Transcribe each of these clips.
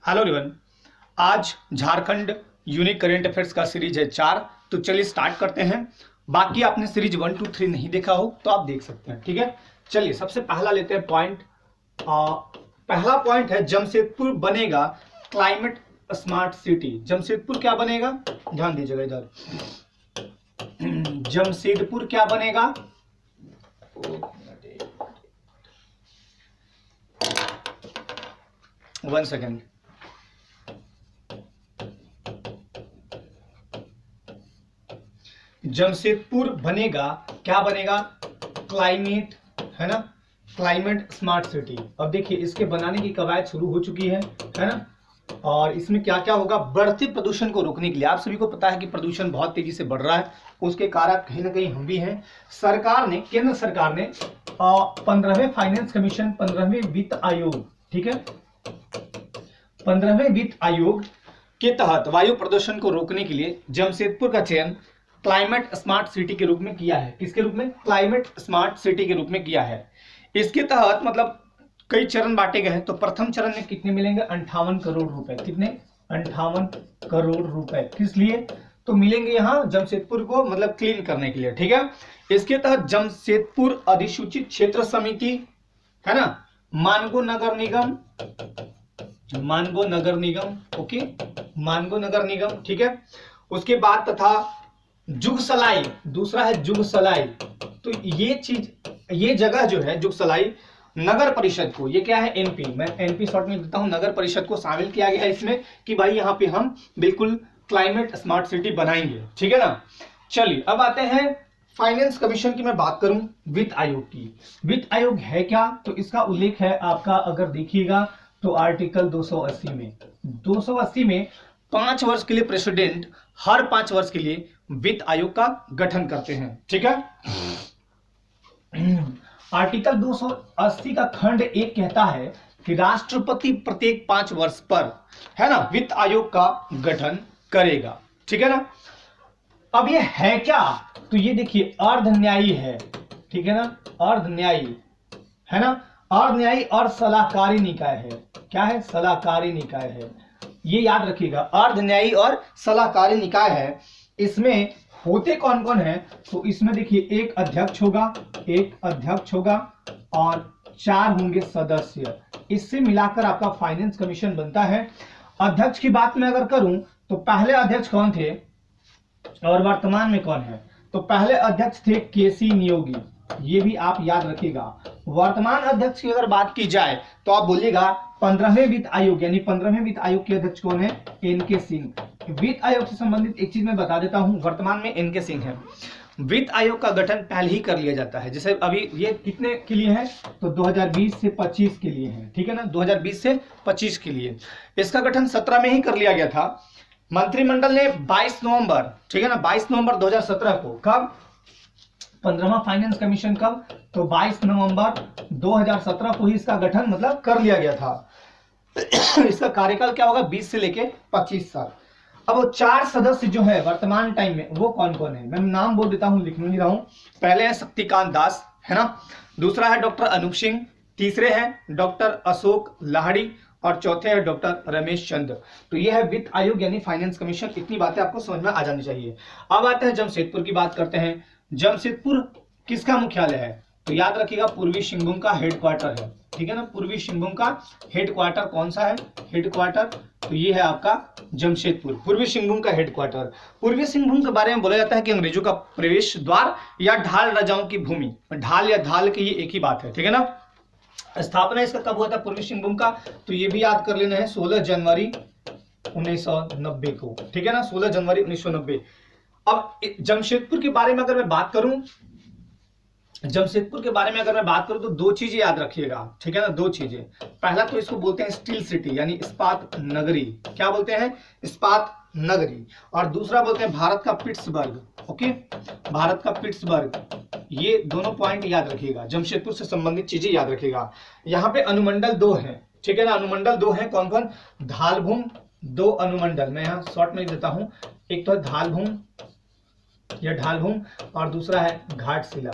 Hello everyone. आज Jharkhand unique current affairs का series है 4। तो चलिए स्टार्ट करते हैं। बाकी आपने सीरीज 1, 2, 3 नहीं देखा हो तो आप देख सकते हैं, ठीक है। चलिए सबसे पहला लेते हैं पॉइंट। पहला पॉइंट है जमशेदपुर बनेगा क्लाइमेट स्मार्ट सिटी। जमशेदपुर क्या बनेगा, ध्यान दीजिएगा इधर। जमशेदपुर क्या बनेगा, वन सेकेंड। जमशेदपुर बनेगा, क्या बनेगा, क्लाइमेट, है ना, क्लाइमेट स्मार्ट सिटी। अब देखिए इसके बनाने की कवायद शुरू हो चुकी है ना। और इसमें क्या क्या होगा, बढ़ते प्रदूषण को रोकने के लिए। आप सभी को पता है कि प्रदूषण बहुत तेजी से बढ़ रहा है, उसके कारक कहीं ना कहीं हम भी हैं। सरकार ने, केंद्र सरकार ने 15वें फाइनेंस कमीशन, 15वें वित्त आयोग, ठीक है, 15वें वित्त आयोग के तहत वायु प्रदूषण को रोकने के लिए जमशेदपुर का चयन क्लाइमेट स्मार्ट सिटी के रूप में किया है। किसके रूप में, क्लाइमेट स्मार्ट सिटी के रूप में किया है। इसके तहत मतलब कई चरण बांटे गए हैं। तो प्रथम चरण में कितने मिलेंगे, 58 करोड़ रुपए। कितने, 58 करोड़ रुपए। किस लिए, तो मिलेंगे यहाँ जमशेदपुर को मतलब क्लीन करने के लिए, ठीक है। इसके तहत जमशेदपुर अधिसूचित क्षेत्र समिति, है ना, मानगो नगर निगम, मानगो नगर निगम, ओके, मानगो नगर निगम, ठीक है। उसके बाद तथा जुगसलाई, दूसरा है जुगसलाई। तो ये चीज, ये जगह जो है जुगसलाई नगर परिषद को, ये क्या है, एनपी, मैं एनपी शॉर्ट में देता हूं, नगर परिषद को शामिल किया गया है इसमें कि भाई यहाँ पे हम बिल्कुल क्लाइमेट स्मार्ट सिटी बनाएंगे, ठीक है ना। चलिए अब आते हैं फाइनेंस कमीशन की मैं बात करूं, वित्त आयोग की। वित्त आयोग है क्या, तो इसका उल्लेख है आपका, अगर देखिएगा तो आर्टिकल 280 में। 280 में 5 वर्ष के लिए प्रेसिडेंट हर 5 वर्ष के लिए वित्त आयोग का गठन करते हैं, ठीक है। आर्टिकल 280 का खंड 1 कहता है कि राष्ट्रपति प्रत्येक 5 वर्ष पर, है ना, वित्त आयोग का गठन करेगा, ठीक है ना। अब ये है क्या, तो ये देखिए अर्धन्यायी है, ठीक है ना, अर्धन्यायी, है ना, अर्धन्यायी और सलाहकारी निकाय है। क्या है, सलाहकारी निकाय है, ये याद रखिएगा, अर्धन्यायी और सलाहकारी निकाय है। इसमें होते कौन कौन है, तो इसमें देखिए एक अध्यक्ष होगा, एक अध्यक्ष होगा और 4 होंगे सदस्य। इससे मिलाकर आपका फाइनेंस कमीशन बनता है। अध्यक्ष की बात मैं अगर करूं तो पहले अध्यक्ष कौन थे और वर्तमान में कौन है, तो पहले अध्यक्ष थे केसी नियोगी, ये भी आप याद रखिएगा। वर्तमान अध्यक्ष की अगर बात की जाए तो आप बोलिएगा 15वें वित्त आयोग, यानी 15वें वित्त आयोग के अध्यक्ष कौन है, एनके सिंह। वित्त आयोग से संबंधित एक चीज मैं बता देता हूं, वर्तमान में एनके सिंह है। वित्त आयोग का गठन पहले ही कर लिया जाता है, जैसे अभी ये कितने के लिए है, तो 2020 से 25 के लिए है, ठीक है ना, 2020 से 25 के लिए। इसका गठन 17 में ही कर लिया गया था। मंत्रिमंडल ने 22 नवंबर, ठीक है ना, 22 नवंबर 2017 को, कब, 15वां फाइनेंस कमीशन कब, तो 22 नवंबर 2017 को ही इसका गठन मतलब कर लिया गया था। इसका कार्यकाल क्या होगा, 20 से लेके 25 साल। अब वो 4 सदस्य जो है वर्तमान टाइम में वो कौन कौन है, मैं नाम बोल देता हूं, लिख नहीं रहा हूं। पहले है शक्तिकांत दास, है ना, दूसरा है डॉक्टर अनूप सिंह, तीसरे हैं डॉक्टर अशोक लाहड़ी और चौथे है डॉक्टर रमेश चंद्र। तो ये है वित्त आयोग यानी फाइनेंस कमीशन। इतनी बातें आपको समझ में आ जानी चाहिए। अब आते हैं जमशेदपुर की बात करते हैं। जमशेदपुर किसका मुख्यालय है, तो याद रखिएगा पूर्वी सिंहभूम का हेडक्वार्टर है, ठीक है ना। पूर्वी सिंहभूम का हेडक्वार्टर कौन सा है, हेडक्वार्टर, तो ये है आपका जमशेदपुर, पूर्वी सिंहभूम का हेडक्वार्टर। पूर्वी सिंहभूम के बारे में बोला जाता है कि अंग्रेजों का प्रवेश द्वार या ढाल राजाओं की भूमि। ढाल या ढाल की ये एक ही बात है, ठीक है ना। स्थापना इसका कब हुआ था पूर्वी सिंहभूम का, तो ये भी याद कर लेना है, 16 जनवरी 1990 को, ठीक है ना, 16 जनवरी 1990। अब जमशेदपुर के बारे में अगर मैं बात करूं, जमशेदपुर के बारे में अगर मैं बात करूं तो 2 चीजें याद रखिएगा, ठीक है ना, 2 चीजें। पहला तो इसको बोलते हैं स्टील सिटी यानी इस्पात नगरी, क्या बोलते हैं, इस्पात नगरी। और दूसरा बोलते हैं भारत का पिट्सबर्ग, ओके, भारत का पिट्सबर्ग। ये दोनों पॉइंट याद रखिएगा, जमशेदपुर से संबंधित चीजें याद रखिएगा। यहाँ पे अनुमंडल 2 है, ठीक है ना, अनुमंडल 2 है, कौन कौन, धालभूम 2 अनुमंडल, मैं यहाँ शॉर्ट में लिख देता हूं, एक तो धालभूम या ढालभूम और दूसरा है घाटशिला,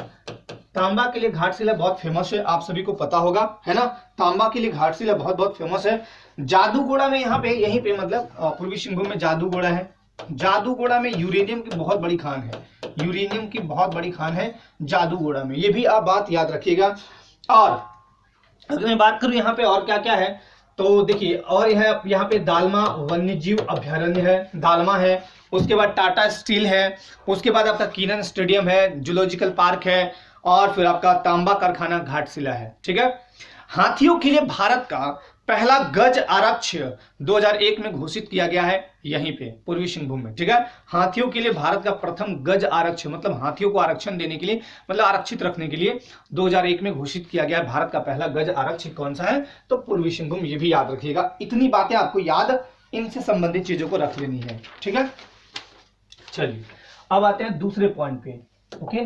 तांबा के लिए घाटशिला बहुत फेमस है, आप सभी को पता होगा, है ना। तांबा के लिए घाटशिला बहुत बहुत फेमस है। जादूगोड़ा में यहाँ पे, यहीं पे मतलब पूर्वी सिंहभूम में जादूगोड़ा है। जादूगोड़ा में यूरेनियम की बहुत बड़ी खान है, यूरेनियम की बहुत बड़ी खान है जादूगोड़ा में, ये भी आप बात याद रखिएगा। और अगर मैं बात करूं यहाँ पे और क्या क्या है, तो देखिए, और यहाँ पे दालमा वन्यजीव अभ्यारण्य है, दालमा है। उसके बाद टाटा स्टील है, उसके बाद आपका कीनन स्टेडियम है, जूलॉजिकल पार्क है, और फिर आपका तांबा कारखाना घाटशिला है। ठीक है। हाथियों के लिए भारत का पहला गज आरक्ष 2001 में घोषित किया गया है, यहीं पे पूर्वी सिंहभूम में। ठीक है। हाथियों के लिए भारत का प्रथम गज आरक्ष, मतलब हाथियों को आरक्षण देने के लिए, मतलब आरक्षित रखने के लिए 2001 में घोषित किया गया है भारत का पहला गज आरक्ष कौन सा है, तो पूर्वी सिंहभूम। ये भी याद रखिएगा, इतनी बातें आपको याद, इनसे संबंधित चीजों को रख लेनी है। ठीक है। चलिए अब आते हैं दूसरे पॉइंट पे। ओके,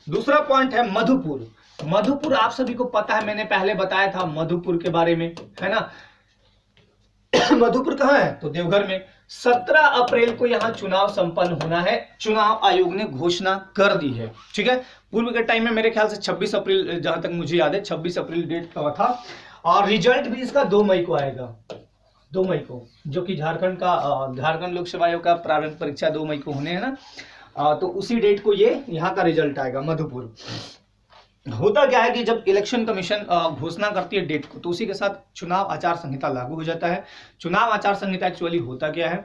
दूसरा पॉइंट है मधुपुर। मधुपुर आप सभी को पता है, मैंने पहले बताया था मधुपुर के बारे में, है ना। मधुपुर कहाँ है, तो देवघर में। 17 अप्रैल को यहाँ चुनाव संपन्न होना है, चुनाव आयोग ने घोषणा कर दी है। ठीक है। पूर्व के टाइम में मेरे ख्याल से 26 अप्रैल, जहां तक मुझे याद है 26 अप्रैल डेट का था, और रिजल्ट भी इसका 2 मई को आएगा, 2 मई को, जो कि झारखंड लोकसभा आयोग का प्रारंभिक परीक्षा 2 मई को होने है ना, तो उसी डेट को ये यहाँ का रिजल्ट आएगा मधुपुर। होता क्या है कि जब इलेक्शन कमीशन घोषणा करती है डेट को, तो उसी के साथ चुनाव आचार संहिता लागू हो जाता है। चुनाव आचार संहिता एक्चुअली होता क्या है,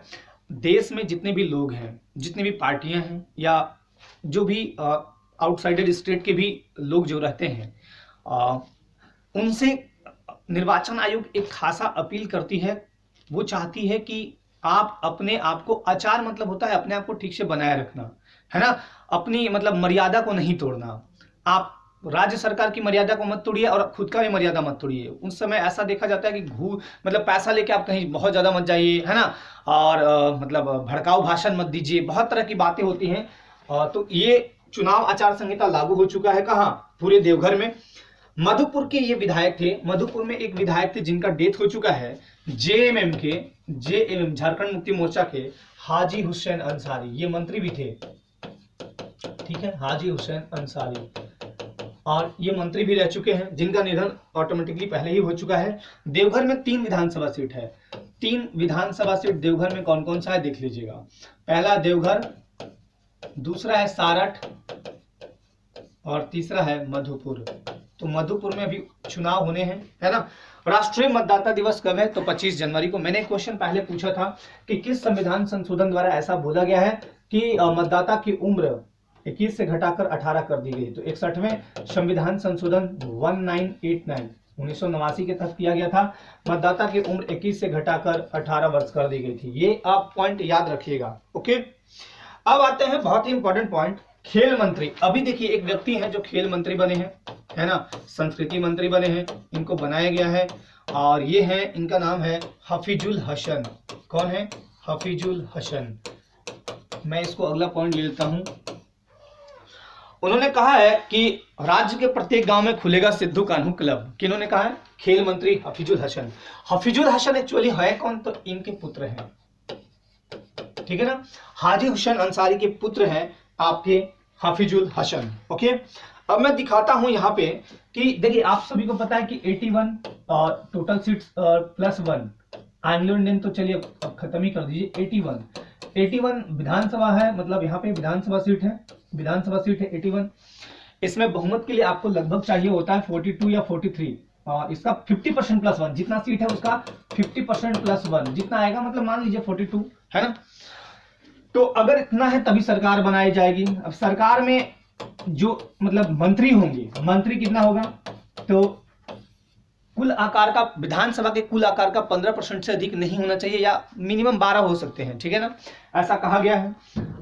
देश में जितने भी लोग हैं, जितनी भी पार्टियां हैं, या जो भी आउटसाइडर स्टेट के भी लोग जो रहते हैं, उनसे निर्वाचन आयोग एक खासा अपील करती है। वो चाहती है कि आप अपने आप को, आचार मतलब होता है अपने आप को ठीक से बनाए रखना, है ना, अपनी मतलब मर्यादा को नहीं तोड़ना। आप राज्य सरकार की मर्यादा को मत तोड़िए और खुद का भी मर्यादा मत तोड़िए। उस समय ऐसा देखा जाता है कि मतलब पैसा लेके आप कहीं बहुत ज्यादा मत जाइए, है ना, और मतलब भड़काऊ भाषण मत दीजिए, बहुत तरह की बातें होती हैं। तो ये चुनाव आचार संहिता लागू हो चुका है, कहाँ, पूरे देवघर में। मधुपुर के ये विधायक थे, मधुपुर में एक विधायक थे जिनका डेथ हो चुका है, जेएमएम झारखंड मुक्ति मोर्चा के हाजी हुसैन अंसारी, ये मंत्री भी थे। ठीक है, हाजी हुसैन अंसारी, और ये मंत्री भी रह चुके हैं, जिनका निधन ऑटोमेटिकली पहले ही हो चुका है। देवघर में 3 विधानसभा सीट है। 3 विधानसभा सीट देवघर में कौन कौन सा है देख लीजिएगा। पहला देवघर, दूसरा है सारठ, और तीसरा है मधुपुर। तो मधुपुर में अभी चुनाव होने हैं, है ना। राष्ट्रीय मतदाता दिवस कब है, तो 25 जनवरी को। मैंने एक क्वेश्चन पहले पूछा था कि किस संविधान संशोधन द्वारा ऐसा बोला गया है कि मतदाता की उम्र 21 से घटाकर 18 कर दी गई। तो 61वें संविधान संशोधन 1989 1989 के तहत किया गया था। मतदाता की उम्र 21 से घटाकर 18 वर्ष कर दी गई थी। ये आप पॉइंट याद रखिएगा। ओके, अब आते हैं बहुत ही इंपॉर्टेंट पॉइंट, खेल मंत्री। अभी देखिए, एक व्यक्ति हैं जो खेल मंत्री बने हैं, है ना, संस्कृति मंत्री बने हैं, इनको बनाया गया है, और ये है, इनका नाम है हफीजुल हसन। कौन है, हफीजुल हसन। मैं इसको अगला पॉइंट ले लेता हूं। उन्होंने कहा है कि राज्य के प्रत्येक गांव में खुलेगा सिद्धू कान्हू क्लब। किन्होंने कहा है, खेल मंत्री हफीजुल हसन। हफीजुल हसन एक्चुअली है कौन, तो इनके पुत्र हैं। ठीक है ना, हाजी हुसैन अंसारी के पुत्र हैं आपके हफीजुल हसन। ओके, अब मैं दिखाता हूं यहाँ पे कि देखिए, आप सभी को पता है कि 81 total seats plus 1 Anglo Indian, तो चलिए अब खत्म ही कर दीजिए। 81 विधानसभा है, मतलब यहाँ पे विधानसभा सीट है, विधानसभा सीट है 81। इसमें बहुमत के लिए आपको लगभग चाहिए होता है 42 या 43, और इसका 50% प्लस 1, जितना सीट है उसका 50% प्लस 1 जितना आएगा, मतलब मान लीजिए 42, है ना। तो अगर इतना है तभी सरकार बनाई जाएगी। अब सरकार में जो मतलब मंत्री होंगे, मंत्री कितना होगा, तो कुल आकार का, विधानसभा के कुल आकार का 15% से अधिक नहीं होना चाहिए, या मिनिमम 12 हो सकते हैं। ठीक है ना, ऐसा कहा गया है।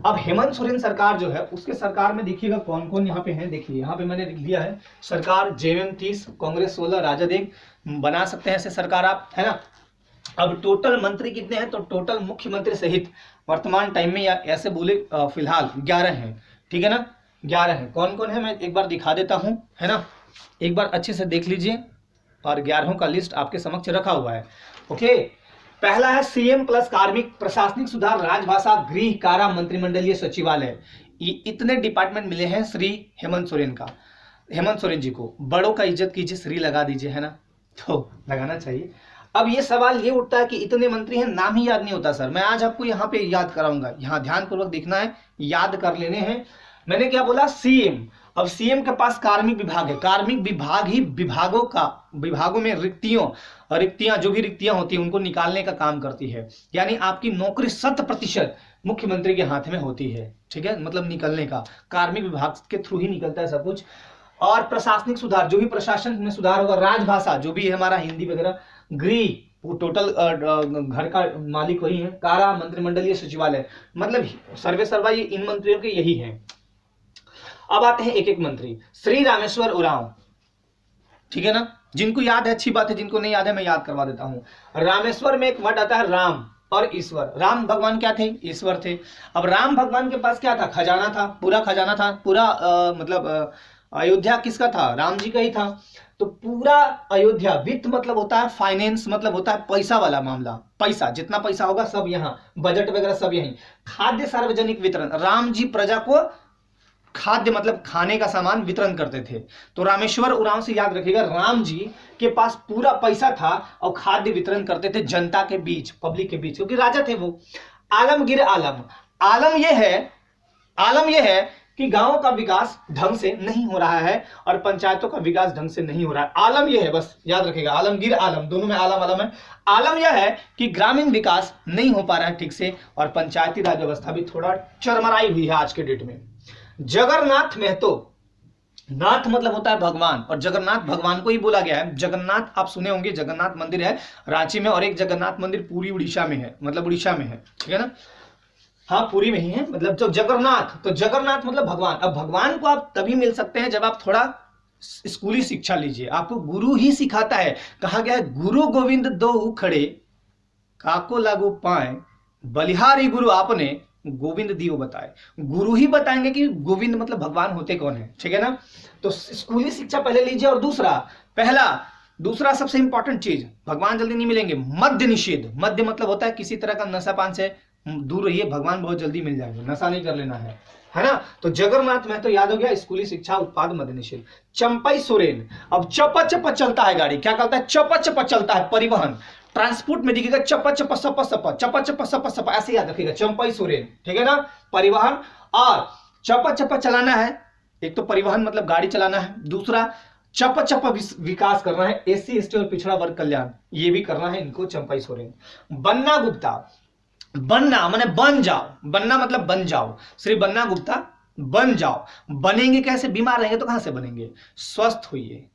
अब हेमंत सोरेन सरकार जो है, उसके सरकार में देखिएगा कौन कौन यहाँ पे हैं। देखिए यहाँ पे मैंने लिख दिया है, सरकार जेएमएम 30, कांग्रेस 16, राजद 1, बना सकते हैं ऐसे सरकार आप, है ना। अब टोटल मंत्री कितने हैं, तो टोटल मुख्यमंत्री सहित वर्तमान टाइम में, या ऐसे बोले फिलहाल 11 हैं। ठीक है ना, 11 हैं। कौन कौन है मैं एक बार दिखा देता हूं, है ना, एक बार अच्छे से देख लीजिए, और 11 का लिस्ट आपके समक्ष रखा हुआ है। ओके, पहला है सीएम प्लस कार्मिक, प्रशासनिक सुधार, राजभाषा, गृह, कारा, मंत्रिमंडलीय सचिवालय। ये इतने डिपार्टमेंट मिले हैं श्री हेमंत सोरेन का। हेमंत सोरेन जी को, बड़ों का इज्जत कीजिए, श्री लगा दीजिए, है ना, तो लगाना चाहिए। अब ये सवाल ये उठता है कि इतने मंत्री हैं, नाम ही याद नहीं होता सर। मैं आज आपको यहाँ पे याद कराऊंगा, यहाँ ध्यानपूर्वक देखना है, याद कर लेने हैं। मैंने क्या बोला, सीएम। अब सीएम के पास कार्मिक विभाग है, कार्मिक विभाग ही विभागों में रिक्तियां जो भी रिक्तियां होती हैं उनको निकालने का काम करती है। यानी आपकी नौकरी 100% मुख्यमंत्री के हाथ में होती है, ठीक है, मतलब निकलने का कार्मिक विभाग के थ्रू ही निकलता है सब कुछ। और प्रशासनिक सुधार, जो भी प्रशासन में सुधार होगा, राजभाषा जो भी है हमारा हिंदी वगैरह, गृह वो टोटल घर का मालिक वही है, कारा मंत्रिमंडलीय सचिवालय, मतलब सर्वे सर्वा ये इन मंत्रियों के यही है। अब आते हैं एक एक मंत्री। श्री रामेश्वर उरांव, ठीक है ना, जिनको याद है अच्छी बात है, जिनको नहीं याद है मैं याद करवा देता हूं। रामेश्वर में एक वर्ड आता है राम और ईश्वर। राम भगवान क्या थे, ईश्वर थे। अब राम भगवान के पास क्या था, खजाना था, पूरा खजाना था, पूरा मतलब अयोध्या किसका था, राम जी का ही था। तो पूरा अयोध्या, वित्त मतलब होता है फाइनेंस, मतलब होता है पैसा वाला मामला, पैसा जितना पैसा होगा सब यहाँ, बजट वगैरह सब यहीं। खाद्य सार्वजनिक वितरण, राम जी प्रजा को खाद्य मतलब खाने का सामान वितरण करते थे। तो रामेश्वर उरांव से याद रखिएगा, राम जी के पास पूरा पैसा था और खाद्य वितरण करते थे जनता के बीच, पब्लिक के बीच, क्योंकि राजा थे वो। आलमगीर आलम, आलम यह है कि गांवों का विकास ढंग से नहीं हो रहा है और पंचायतों का विकास ढंग से नहीं हो रहा है। आलम यह है, बस याद रखिएगा, आलमगीर आलम, दोनों में आलम आलम है। आलम यह है कि ग्रामीण विकास नहीं हो पा रहा है ठीक से और पंचायती राज व्यवस्था भी थोड़ा चरमराई हुई है आज के डेट में। जगन्नाथ महतो, नाथ मतलब होता है भगवान और जगन्नाथ भगवान को ही बोला गया है। जगन्नाथ आप सुने होंगे, जगन्नाथ मंदिर है रांची में और एक जगन्नाथ मंदिर पूरी उड़ीसा में है, मतलब उड़ीसा में है, ठीक है ना, हाँ पूरी में ही है, मतलब तो जगन्नाथ मतलब भगवान। अब भगवान को आप तभी मिल सकते हैं जब आप थोड़ा स्कूली शिक्षा लीजिए, आपको गुरु ही सिखाता है। कहा गया है, गुरु गोविंद दो खड़े काको लागू पाए, बलिहारी गुरु आपने गोविंद दियो बताए। गुरु ही बताएंगे कि गोविंद मतलब भगवान होते कौन है, ठीक है ना। तो स्कूली शिक्षा पहले लीजिए। और दूसरा सबसे इंपॉर्टेंट चीज, भगवान जल्दी नहीं मिलेंगे, मद्य निषेध। मद्य मतलब होता है किसी तरह का नशा पान से दूर रहिए, भगवान बहुत जल्दी मिल जाएंगे, नशा नहीं कर लेना है ना। तो जगन्नाथ में तो याद हो गया, स्कूली शिक्षा, उत्पाद, मद्य निषेध। चंपई सोरेन, अब चपा चपा चलता है गाड़ी, क्या कहता है, चपा चपा चलता है, परिवहन ट्रांसपोर्ट में दिखेगा चपा चपा सपा सपा, चपा चपा सपा सपा, ऐसे याद रखिएगा, चंपई सोरेन, ठीक है ना, परिवहन। और चपा चपा चलाना है, एक तो परिवहन मतलब गाड़ी चलाना है, दूसरा चपा चपा विकास करना है, एससी एसटी और पिछड़ा वर्ग कल्याण, ये भी करना है इनको, चंपई सोरेन। बन्ना गुप्ता, बनना माने बन जाओ, बनना मतलब बन जाओ, श्री बन्ना गुप्ता बन जाओ। बनेंगे कैसे, बीमार रहेंगे तो कहां से बनेंगे, स्वस्थ होइए।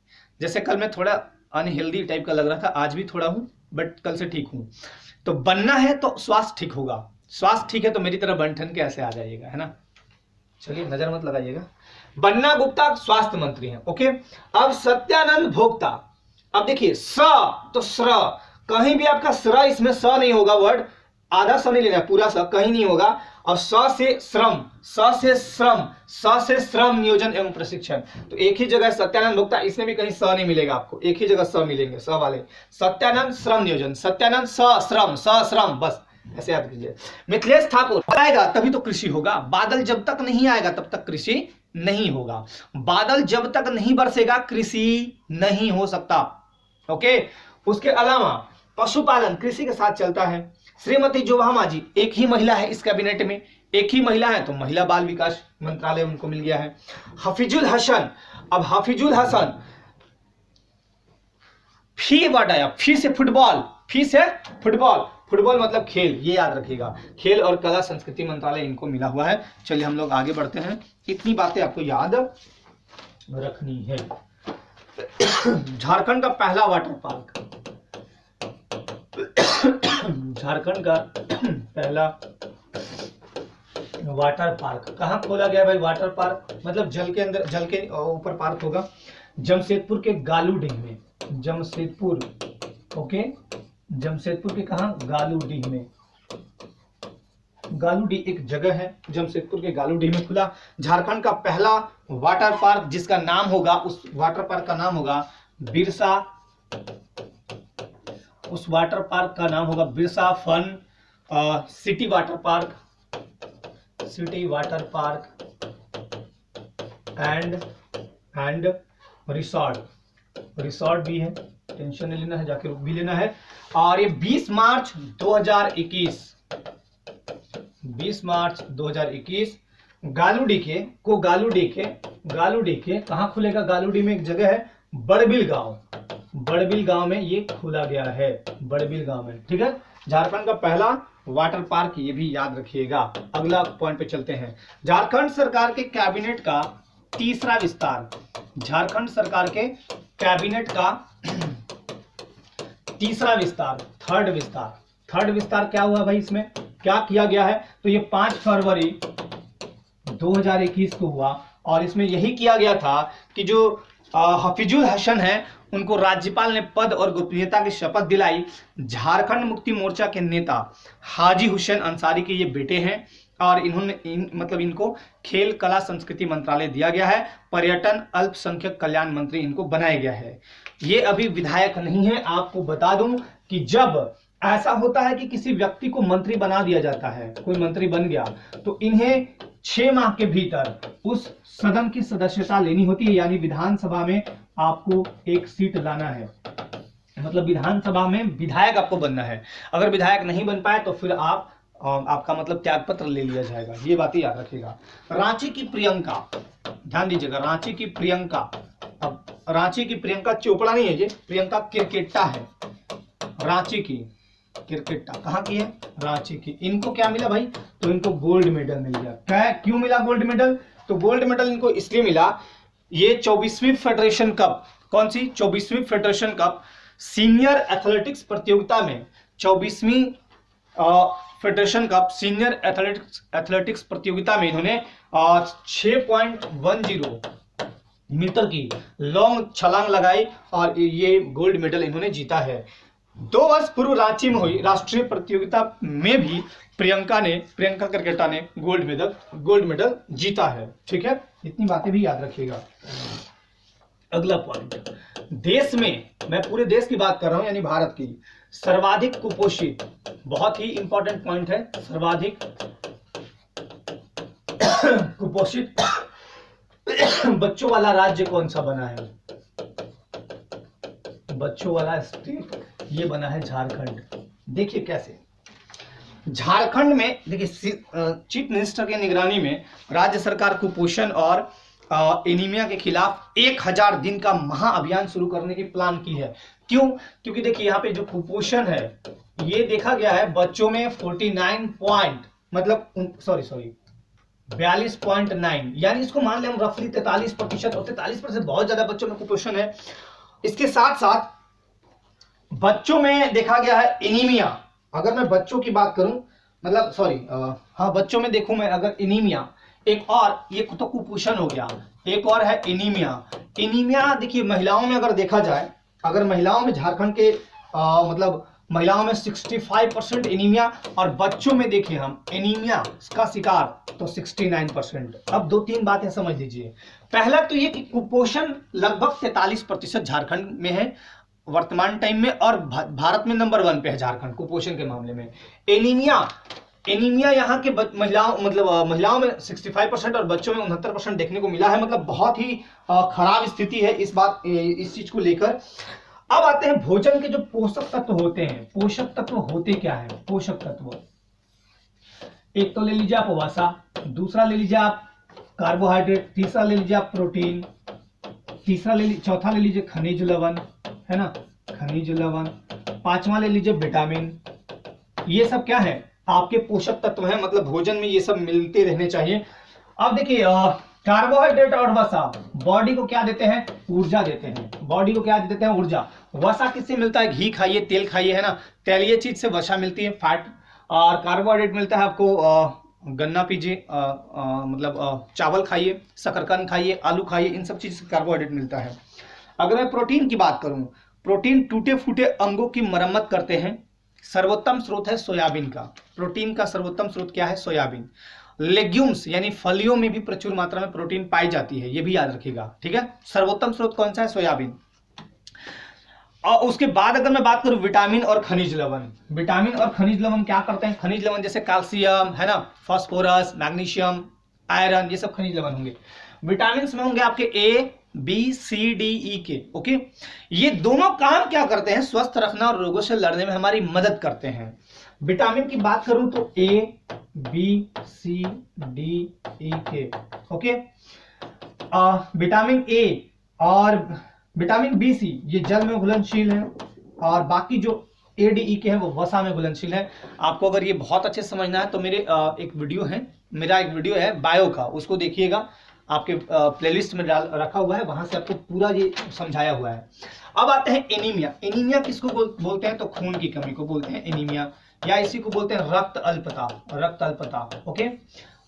जैसे कल मैं थोड़ा अनहेल्दी टाइप का लग रहा था, आज भी थोड़ा हूं बट कल से ठीक हूं। तो बनना है तो स्वास्थ्य ठीक होगा, स्वास्थ्य ठीक है तो मेरी तरह बनठन के ऐसे आ जाइएगा, है ना। चलिए नजर मत लगाइएगा। बन्ना गुप्ता स्वास्थ्य मंत्री हैं, ओके। अब सत्यानंद भोक्ता, अब देखिए स तो स्र, कहीं भी आपका स्र इसमें स नहीं होगा, वर्ड आधा स नहीं लेना, पूरा स कहीं नहीं होगा। और स से श्रम नियोजन एवं प्रशिक्षण, तो एक ही जगह सत्यानंद भोक्ता, इसमें भी कहीं स नहीं मिलेगा आपको, एक ही जगह स मिलेंगे, स वाले। सत्यानंद श्रम नियोजन, सत्यानंद श्रम, बस ऐसे याद कीजिए। मिथिलेश ठाकुर, आएगा तभी तो कृषि होगा, बादल जब तक नहीं आएगा तब तक कृषि नहीं होगा, बादल जब तक नहीं बरसेगा कृषि नहीं हो सकता, ओके। उसके अलावा पशुपालन कृषि के साथ चलता है। श्रीमती जोबा मांझी, एक ही महिला है इस कैबिनेट में, एक ही महिला है तो महिला बाल विकास मंत्रालय उनको मिल गया है। हफीजुल हसन, अब हफीजुल हसन, फी वर्ड आया, फी से फुटबॉल, फुटबॉल मतलब खेल, ये याद रखिएगा, खेल और कला संस्कृति मंत्रालय इनको मिला हुआ है। चलिए हम लोग आगे बढ़ते हैं, इतनी बातें आपको याद रखनी है। झारखंड का पहला वाटर पार्क, झारखंड का पहला वाटर पार्क कहां खोला गया भाई, वाटर पार्क मतलब जल के अंदर, जल के ऊपर पार्क होगा, जमशेदपुर के गालूडीह में, जमशेदपुर, ओके, जमशेदपुर के कहा, गालूडीह में, गालूडीह एक जगह है, जमशेदपुर के गालूडीह में खुला झारखंड का पहला वाटर पार्क, जिसका नाम होगा, उस वाटर पार्क का नाम होगा बिरसा, उस वाटर पार्क का नाम होगा Birsa fun city water park, city water park and resort भी है, टेंशन नहीं लेना है, जाके रुक भी लेना है। और ये 20 मार्च 2021 गालूडी के कहाँ खुलेगा? गालूडी में एक जगह है बड़बिल गांव में ये खोला गया है, बड़बिल गांव में। ठीक है, झारखंड का पहला वाटर पार्क, ये भी याद रखिएगा। अगला पॉइंट पे चलते हैं। झारखंड सरकार के कैबिनेट का तीसरा विस्तार, झारखंड सरकार के कैबिनेट का तीसरा विस्तार, थर्ड विस्तार क्या हुआ भाई? इसमें क्या किया गया है? तो ये 5 फरवरी 2021 को हुआ और इसमें यही किया गया था कि जो हफीजुल हसन है उनको राज्यपाल ने पद और गोपनीयता की शपथ दिलाई। झारखंड मुक्ति मोर्चा के नेता हाजी हुसैन अंसारी के ये बेटे हैं और इनको खेल कला संस्कृति मंत्रालय दिया गया है। पर्यटन अल्पसंख्यक कल्याण मंत्री इनको बनाया गया है। ये अभी विधायक नहीं है। आपको बता दूं कि जब ऐसा होता है कि किसी व्यक्ति को मंत्री बना दिया जाता है, कोई मंत्री बन गया, तो इन्हें 6 माह के भीतर उस सदन की सदस्यता लेनी होती है, यानी विधानसभा में आपको एक सीट लाना है, मतलब विधानसभा में विधायक आपको बनना है। अगर विधायक नहीं बन पाए तो फिर आपका मतलब त्यागपत्र ले लिया जाएगा। ये बातें याद रखिएगा। रांची की प्रियंका, ध्यान दीजिएगा, रांची की प्रियंका, अब रांची की प्रियंका चोपड़ा नहीं है, ये प्रियंका किरकेट्टा है। रांची की किरकेट्टा कहाँ की है? रांची की। इनको क्या मिला भाई? तो इनको गोल्ड मेडल मिल गया। क्या, क्यों मिला गोल्ड मेडल? तो गोल्ड मेडल इनको इसलिए मिला, ये 24वीं फेडरेशन कप, कौन सी? 24वीं फेडरेशन कप सीनियर एथलेटिक्स प्रतियोगिता में, 24वीं फेडरेशन कप सीनियर एथलेटिक्स प्रतियोगिता में इन्होंने 6.10 मीटर की लॉन्ग छलांग लगाई और ये गोल्ड मेडल इन्होंने जीता है। 2 वर्ष पूर्व रांची में हुई राष्ट्रीय प्रतियोगिता में भी प्रियंका किरकेट्टा ने गोल्ड मेडल जीता है। ठीक है, इतनी बातें भी याद रखिएगा। अगला पॉइंट, देश में, मैं पूरे देश की बात कर रहा हूं यानी भारत की, सर्वाधिक कुपोषित, बहुत ही इंपॉर्टेंट पॉइंट है, सर्वाधिक कुपोषित बच्चों वाला राज्य कौन सा बना है? बच्चों वाला स्टेट ये बना है झारखंड। देखिए कैसे, झारखंड में देखिए चीफ मिनिस्टर की निगरानी में राज्य सरकार कुपोषण और एनीमिया के खिलाफ 1000 दिन का महाअभियान शुरू करने की प्लान की है। क्यों? क्योंकि देखिए यहाँ पे जो कुपोषण है ये देखा गया है बच्चों में 42.9, यानी इसको मान लें हम रफली 43% और 43% बहुत ज्यादा बच्चों में कुपोषण है। इसके साथ साथ बच्चों में देखा गया है एनीमिया। अगर मैं बच्चों की बात करूं, बच्चों में देखूं मैं अगर एनीमिया, एक और ये तो कुपोषण हो गया, एक और है एनीमिया। देखिए महिलाओं में अगर देखा जाए, अगर महिलाओं में झारखंड के महिलाओं में 65% एनीमिया और बच्चों में देखें हम एनीमिया का शिकार तो 69%। अब 2-3 बातें समझ लीजिए। पहला तो ये कि कुपोषण लगभग 43% झारखंड में है वर्तमान टाइम में, और भारत में नंबर 1 पे है झारखंड कुपोषण के मामले में। एनीमिया यहाँ के महिलाओं में 65% और बच्चों में 69% देखने को मिला है। मतलब बहुत ही खराब स्थिति है इस चीज को लेकर। अब आते हैं भोजन के जो पोषक तत्व होते हैं। पोषक तत्व होते क्या है? पोषक तत्व एक तो ले लीजिए आप वसा, दूसरा ले लीजिए आप कार्बोहाइड्रेट, तीसरा ले लीजिए आप प्रोटीन, चौथा ले लीजिए खनिज लवण, है ना, खनिज लवण, 5वां ले लीजिए विटामिन। ये सब क्या है? आपके पोषक तत्व हैं, मतलब भोजन में ये सब मिलते रहने चाहिए। अब देखिए कार्बोहाइड्रेट और वसा बॉडी को क्या देते हैं? ऊर्जा देते हैं। बॉडी को क्या देते हैं? ऊर्जा। वसा किससे मिलता है? घी खाइए, तेल खाइए, है ना, तेलीय चीज से वसा मिलती है, फैट। और कार्बोहाइड्रेट मिलता है आपको गन्ना पीजिए, चावल खाइए, शकरकंद खाइए, आलू खाइए, इन सब चीज से कार्बोहाइड्रेट मिलता है। अगर मैं प्रोटीन की बात करूं, प्रोटीन टूटे फूटे अंगों की मरम्मत करते हैं। सर्वोत्तम स्रोत है सोयाबीन का। प्रोटीन का सर्वोत्तम स्रोत क्या है? सोयाबीन। लेग्यूम्स यानी फलियों में भी प्रचुर मात्रा में प्रोटीन पाई जाती है, ये भी याद रखिएगा। ठीक है, सर्वोत्तम स्रोत कौन सा है? सोयाबीन। और उसके बाद अगर मैं बात करूं विटामिन और खनिज लवण, विटामिन और खनिज लवण क्या करते हैं? खनिज लवण जैसे कैल्शियम, है ना, फास्फोरस, मैग्नीशियम, आयरन, ये सब खनिज लवण होंगे। विटामिन में होंगे आपके ए, BCDE ओके। ये दोनों काम क्या करते हैं, स्वस्थ रखना और रोगों से लड़ने में हमारी मदद करते हैं। विटामिन की बात करूं तो ABCDE ओके। विटामिन ए और विटामिन BC ये जल में घुलनशील है, और बाकी जो ADE के हैं वो वसा में घुलनशील है। आपको अगर ये बहुत अच्छे से समझना है तो मेरा एक वीडियो है बायो का, उसको देखिएगा, आपके प्लेलिस्ट में डाल रखा हुआ है, वहां से आपको पूरा ये समझाया हुआ है। अब आते हैं एनीमिया। एनीमिया किसको बोलते हैं, तो खून की कमी को बोलते हैं एनीमिया, या इसी को बोलते हैं रक्त अल्पता। रक्त अल्पता ओके।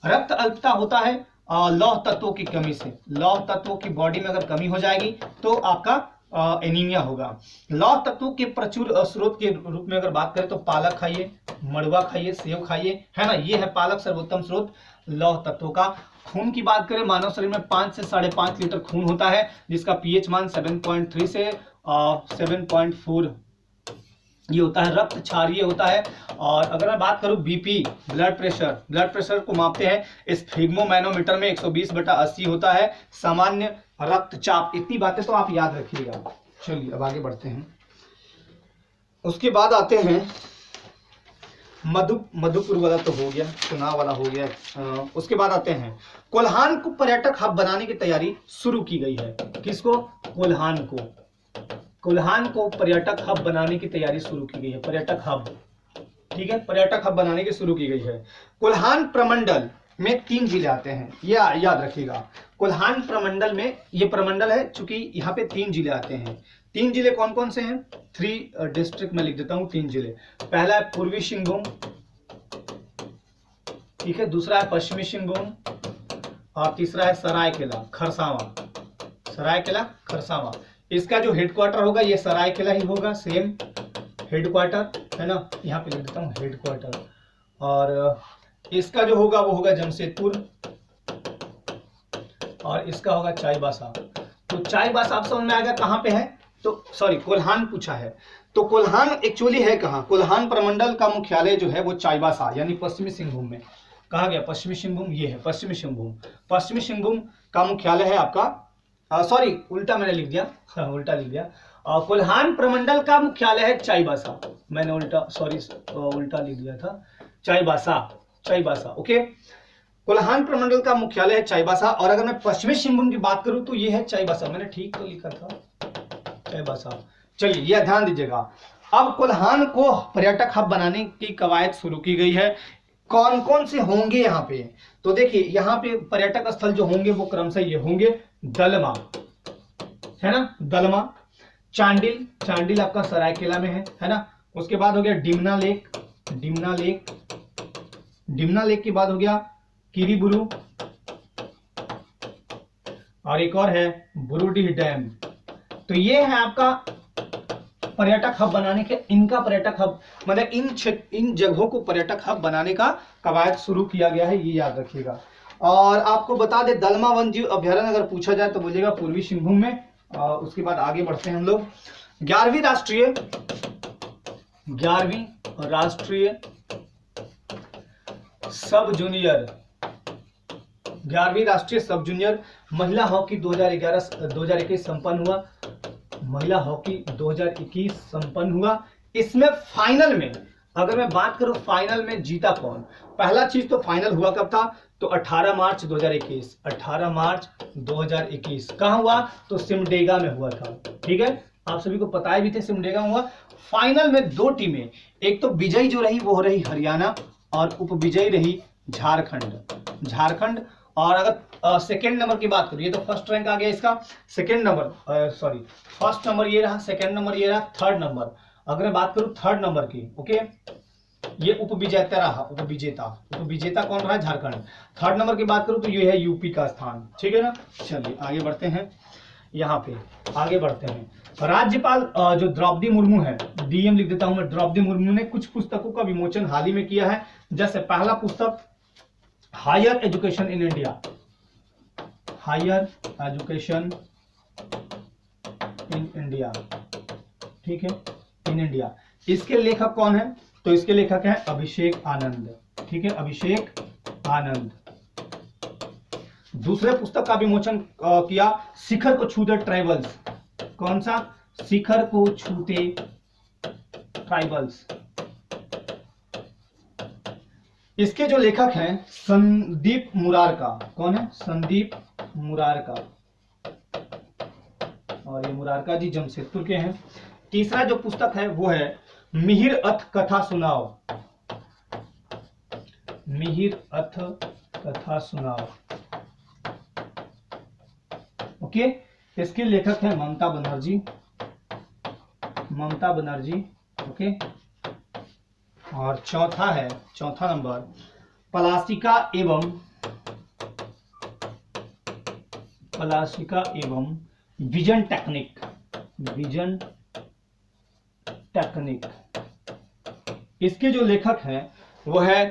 रक्त अल्पता होता है लौह तत्वों की कमी से। लौह तत्वों की बॉडी में अगर कमी हो जाएगी तो आपका एनीमिया होगा। लौह तत्वों के प्रचुर स्रोत के रूप में अगर बात करें तो पालक खाइए, मड़ुआ खाइए, सेव खाइए, है ना, ये है पालक सर्वोत्तम स्रोत लौह तत्वों का। खून की बात करें, मानव शरीर में 5 से 5.5 लीटर खून होता है, जिसका पीएच मान 7.3 से 7.4 ये होता है। रक्त क्षारीय होता है। और अगर मैं बात करूं बीपी, ब्लड प्रेशर को मापते हैं स्फिग्मोमैनोमीटर में 120/80 होता है। सामान्य रक्तचाप, इतनी बातें तो आप याद रखिएगा। चलिए अब आगे बढ़ते हैं। उसके बाद आते हैं मधुपुर वाला तो हो गया, चुनाव वाला हो गया। उसके बाद आते हैं कोल्हान को पर्यटक हब बनाने की तैयारी शुरू की गई है। किसको, कोल्हान को पर्यटक हब बनाने की तैयारी शुरू की गई है। पर्यटक हब, ठीक है, पर्यटक हब बनाने की शुरू की गई है। कोल्हान प्रमंडल में 3 जिले आते हैं, ये याद रखिएगा। कोल्हान प्रमंडल में, ये प्रमंडल है चूंकि यहाँ पे 3 जिले आते हैं। 3 जिले कौन कौन से हैं, 3 डिस्ट्रिक्ट में लिख देता हूं 3 जिले। पहला है पूर्वी सिंहभूम, ठीक है, दूसरा है पश्चिमी सिंहभूम, और तीसरा है सरायकेला खरसावां। इसका जो हेडक्वार्टर होगा ये सरायकेला ही होगा, सेम हेडक्वार्टर है ना, यहाँ पे लिख देता हूँ हेडक्वार्टर। और इसका जो होगा वो होगा जमशेदपुर, और इसका होगा चाईबासा। तो चाईबासा आप समझ में आएगा कहाँ पे है, तो सॉरी कोल्हान पूछा है, तो कोल्हान एक्चुअली है कहाँ, कोल्हान प्रमंडल का मुख्यालय जो है वो चाईबासा यानी पश्चिमी सिंहभूम में। कहा गया पश्चिमी सिंहभूम, ये है पश्चिमी सिंहभूम का मुख्यालय है आपका, सॉरी उल्टा मैंने लिख दिया, उल्टा लिख दिया। कोल्हान प्रमंडल का मुख्यालय है चाईबासा, मैंने उल्टा लिख दिया था, चाईबासा ओके। कोल्हान प्रमंडल का मुख्यालय है चाईबासा। और अगर मैं पश्चिमी सिंहभूम की बात करूं तो ये है चाईबासा, मैंने ठीक तो लिखा था चाईबासा। चलिए ये ध्यान दीजिएगा। अब कोल्हान को पर्यटक हब बनाने की कवायद शुरू की गई है। कौन कौन से होंगे यहाँ पे, तो देखिए यहाँ पे पर्यटक स्थल जो होंगे वो क्रमशः ये होंगे, दलमा है ना, दलमा, चांडिल आपका सरायकेला में है ना। उसके बाद हो गया डिमना लेक के बाद हो गया किरीबुरू, और एक और है बुरुडीह डैम। तो ये है आपका पर्यटक हब बनाने के, इनका पर्यटक हब मतलब इन जगहों को पर्यटक हब बनाने का कवायद शुरू किया गया है, ये याद रखिएगा। और आपको बता दें दलमा वन जीव अभ्यारण्य अगर पूछा जाए तो बोलिएगा पूर्वी सिंहभूम में। उसके बाद आगे बढ़ते हैं हम लोग। 11वीं राष्ट्रीय सब जूनियर महिला हॉकी 2021 संपन्न हुआ। महिला हॉकी 2021 संपन्न हुआ। इसमें फाइनल में अगर मैं बात करूं, फाइनल में जीता कौन, पहला चीज तो फाइनल हुआ कब था, तो 18 मार्च 2021 कहां हुआ, तो सिमडेगा में हुआ था। ठीक है, आप सभी को पता है भी थे सिमडेगा में हुआ। फाइनल में 2 टीमें, एक तो विजयी जो रही वो रही हरियाणा और उपविजयी रही झारखंड। और अगर सेकेंड नंबर की बात करिए तो फर्स्ट रैंक आ गया इसका, फर्स्ट नंबर ये रहा, सेकेंड नंबर ये रहा, थर्ड नंबर अगर मैं बात करूं थर्ड नंबर की, ओके, ये उपविजेता रहा, उपविजेता कौन रहा, झारखंड। थर्ड नंबर की बात करूं तो ये है यूपी का स्थान। ठीक है ना, चलिए आगे बढ़ते हैं। यहाँ पे आगे बढ़ते हैं। राज्यपाल जो द्रौपदी मुर्मू है, डीएम लिख देता हूं मैं, द्रौपदी मुर्मू ने कुछ पुस्तकों का विमोचन हाल ही में किया है। जैसे पहला पुस्तक हायर एजुकेशन इन इंडिया, ठीक है, इन इंडिया। इसके लेखक कौन है, तो इसके लेखक हैं अभिषेक आनंद। ठीक है, अभिषेक आनंद। दूसरे पुस्तक का विमोचन किया, शिखर को छूते ट्राइबल्स। कौन सा? शिखर को छूते ट्राइबल्स। इसके जो लेखक हैं संदीप मुरारका। कौन है? संदीप मुरारका, और ये मुरारका जी जमशेदपुर के हैं। तीसरा जो पुस्तक है वो है मिहिर अथ कथा सुनाओ। मिहिर अथ कथा सुनाओ। ओके, इसके लेखक हैं ममता बनर्जी। ममता बनर्जी। ओके, और चौथा नंबर पलासिका एवं विजन टेक्निक। Vision technique. इसके जो लेखक हैं वो है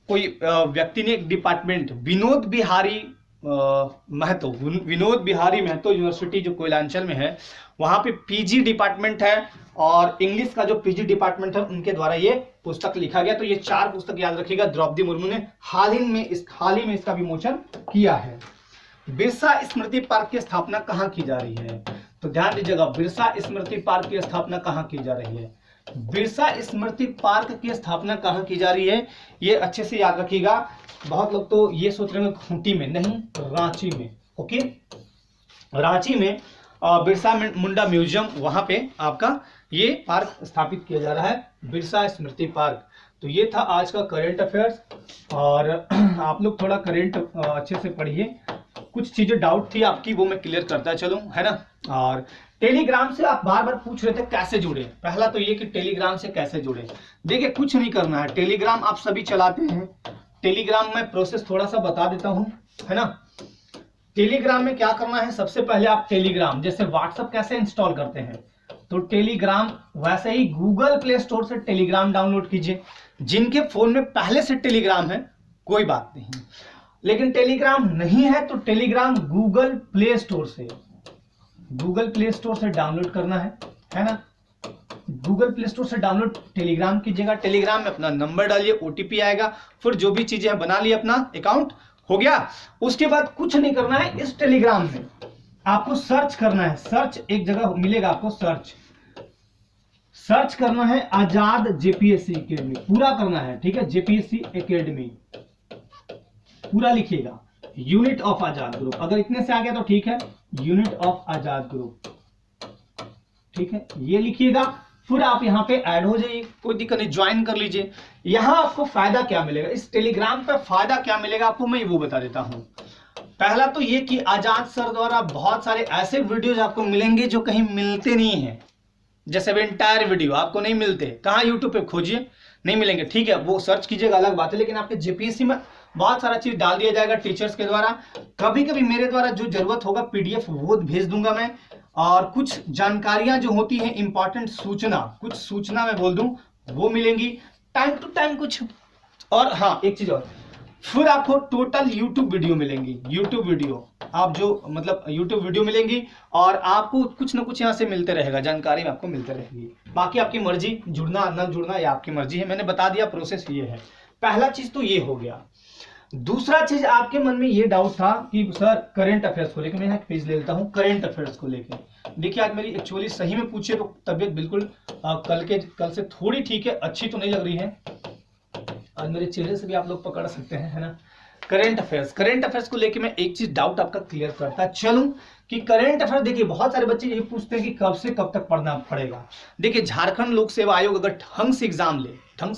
कोई व्यक्ति ने एक डिपार्टमेंट, विनोद बिहारी महतो। विनोद बिहारी महतो यूनिवर्सिटी जो कोयलांचल में है, वहां पे पीजी डिपार्टमेंट है, और इंग्लिश का जो पीजी डिपार्टमेंट है उनके द्वारा ये पुस्तक लिखा गया। तो ये 4 पुस्तक याद रखिएगा, द्रौपदी मुर्मू ने हाल ही में इसका विमोचन किया है। बिरसा स्मृति पार्क की स्थापना कहाँ की जा रही है? तो ध्यान दीजिएगा, बिरसा स्मृति पार्क की स्थापना कहाँ की जा रही है? बिरसा स्मृति पार्क की स्थापना कहाँ की जा रही है, ये अच्छे से याद रखिएगा। बहुत लोग तो ये सोच रहे हैं खूंटी में, नहीं, रांची में। ओके, रांची में बिरसा मुंडा म्यूजियम, वहां पे आपका ये पार्क स्थापित किया जा रहा है, बिरसा स्मृति पार्क। तो ये था आज का करंट अफेयर्स, और आप लोग थोड़ा करंट अच्छे से पढ़िए। कुछ चीजें डाउट थी आपकी, वो मैं क्लियर करता चलूं, है ना। और टेलीग्राम से आप बार बार पूछ रहे थे कैसे जुड़े। पहला तो ये कि टेलीग्राम से कैसे जुड़े। देखिए, कुछ नहीं करना है, टेलीग्राम आप सभी चलाते हैं। टेलीग्राम में प्रोसेस थोड़ा सा बता देता हूं, है ना। टेलीग्राम में क्या करना है, सबसे पहले आप टेलीग्राम, जैसे व्हाट्सएप कैसे इंस्टॉल करते हैं, तो टेलीग्राम वैसे ही गूगल प्ले स्टोर से टेलीग्राम डाउनलोड कीजिए। जिनके फोन में पहले से टेलीग्राम है कोई बात नहीं, लेकिन टेलीग्राम नहीं है तो टेलीग्राम गूगल प्ले स्टोर से डाउनलोड करना है ना। गूगल प्ले स्टोर से डाउनलोड टेलीग्राम कीजिएगा। टेलीग्राम में अपना नंबर डालिए, ओटीपी आएगा, फिर जो भी चीजें हैं बना लिए, अपना अकाउंट हो गया। उसके बाद कुछ नहीं करना है, इस टेलीग्राम में आपको सर्च करना है। सर्च एक जगह मिलेगा आपको, सर्च करना है आजाद जेपीएससी एकेडमी, पूरा करना है, ठीक है। जेपीएससी एकेडमी पूरा लिखिएगा, यूनिट ऑफ आजाद ग्रुप। अगर इतने से आ गया तो ठीक है, यूनिट ऑफ आजाद ग्रुप, ठीक है, ये लिखिएगा। फिर आप यहाँ पे ऐड हो जाइए, कोई दिक्कत नहीं, ज्वाइन कर लीजिए। यहाँ आपको फायदा क्या मिलेगा, इस टेलीग्राम पे फायदा क्या मिलेगा आपको, मैं वो बता देता हूं। पहला तो ये कि आजाद सर द्वारा बहुत सारे ऐसे वीडियोज आपको मिलेंगे जो कहीं मिलते नहीं है। जैसे एंटायर वीडियो आपको नहीं मिलते, कहाँ यूट्यूब पे खोजिए, नहीं मिलेंगे, ठीक है, वो सर्च कीजिएगा, अलग बात है। लेकिन आपके जेपीएससी में बहुत सारा चीज डाल दिया जाएगा टीचर्स के द्वारा। कभी कभी मेरे द्वारा जो जरूरत होगा पीडीएफ वो भेज दूंगा मैं, और कुछ जानकारियां जो होती हैं इंपॉर्टेंट सूचना, कुछ सूचना मैं बोल दूं, वो मिलेंगी टाइम टू टाइम कुछ। और हाँ, एक चीज और, फिर आपको टोटल यूट्यूब वीडियो मिलेंगी। यूट्यूब वीडियो आप जो मतलब यूट्यूब वीडियो मिलेंगी, और आपको कुछ ना कुछ यहाँ से मिलते रहेगा, जानकारी में आपको मिलते रहेगी। बाकी आपकी मर्जी, जुड़ना न जुड़ना ये आपकी मर्जी है। मैंने बता दिया, प्रोसेस ये है। पहला चीज तो ये हो गया। दूसरा चीज, आपके मन में ये डाउट था कि सर करंट अफेयर्स को लेकर, मैं यहाँ पेज ले लेता हूँ, करंट अफेयर्स को लेकर। देखिए, आज मेरी एक्चुअली सही में पूछे तो तबीयत बिल्कुल कल से थोड़ी ठीक है, अच्छी तो नहीं लग रही है। आज मेरे चेहरे से भी आप लोग पकड़ सकते हैं, है ना। करंट अफेयर्स को लेकर मैं एक चीज डाउट आपका क्लियर करता चलूं कि करंट अफेयर्स, देखिए बहुत सारे बच्चे ये पूछते हैं कि कब से कब तक पढ़ना पड़ेगा। देखिए, झारखंड लोक सेवा आयोग अगर ढंग से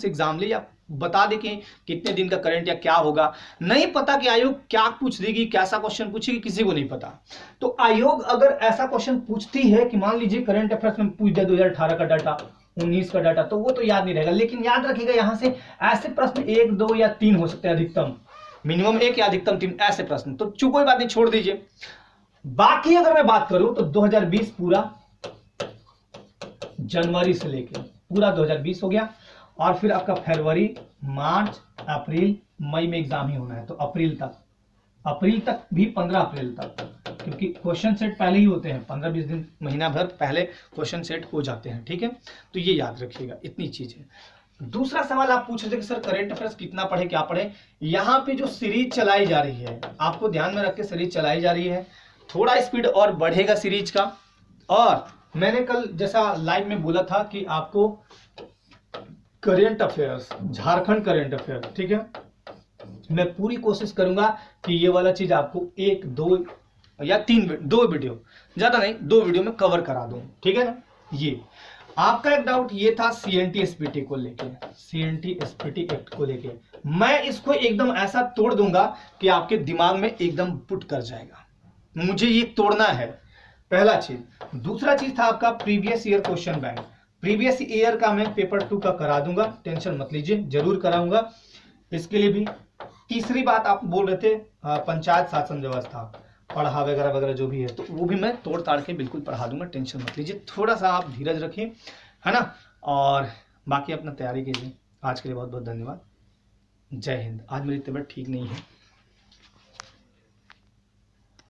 एग्जाम ले या बता दे कि कितने दिन का करंट या क्या होगा, नहीं पता कि आयोग क्या पूछ देगी, कैसा क्वेश्चन पूछेगी, किसी को नहीं पता। तो आयोग अगर ऐसा क्वेश्चन पूछती है कि मान लीजिए करंट अफेयर्स में पूछ दिया 2018 का डाटा, 19 का डाटा, तो वो तो याद नहीं रहेगा। लेकिन याद रखिएगा, यहां से ऐसे प्रश्न 1, 2 या 3 हो सकते हैं, अधिकतम, मिनिमम 1 या अधिकतम 3 ऐसे प्रश्न। तो कोई बात नहीं, छोड़ दीजिए। बाकी अगर मैं बात करूं तो 2020 पूरा जनवरी से लेके पूरा 2020 हो गया, और फिर आपका फरवरी, मार्च, अप्रैल, मई में एग्जाम ही होना है। तो अप्रैल तक भी 15 अप्रैल तक, क्योंकि क्वेश्चन सेट पहले ही होते हैं, 15-20 दिन, महीना भर पहले क्वेश्चन सेट हो जाते हैं, ठीक है। तो ये याद रखिएगा, इतनी चीज है। दूसरा सवाल आप पूछ रहे थे कि सर करंट अफेयर्स कितना पढ़े, क्या पढ़े। यहाँ पे जो सीरीज चलाई जा रही है, आपको ध्यान में रख के सीरीज चलाई जा रही है, थोड़ा स्पीड और बढ़ेगा सीरीज का। और मैंने कल जैसा लाइव में बोला था कि आपको current affairs, Jharkhand current affair, ठीक है, मैं पूरी कोशिश करूंगा कि ये वाला चीज आपको 1, 2 या 3, 2 वीडियो, ज्यादा नहीं 2 वीडियो में कवर करा दूं, ठीक है ना। ये आपका एक डाउट ये था सीएनटी एसपीटी को लेके, सीएनटी एसपीटी एक्ट को लेके, मैं इसको एकदम ऐसा तोड़ दूंगा कि आपके दिमाग में एकदम पुट कर जाएगा। मुझे ये तोड़ना है, पहला चीज। दूसरा चीज था आपका previous year question bank, previous year का मैं पेपर 2 का करा दूंगा, टेंशन मत लीजिए, जरूर कराऊंगा इसके लिए भी। तीसरी बात आप बोल रहे थे पंचायत शासन व्यवस्था पढ़ा वगैरह वगैरह जो भी है, तो वो भी मैं तोड़ ताड़ के बिल्कुल पढ़ा दूंगा, टेंशन मत लीजिए, थोड़ा सा आप धीरज रखिए, है ना। और बाकी अपना तैयारी कीजिए। आज के लिए बहुत बहुत धन्यवाद। जय हिंद। आज मेरी तबीयत ठीक नहीं है।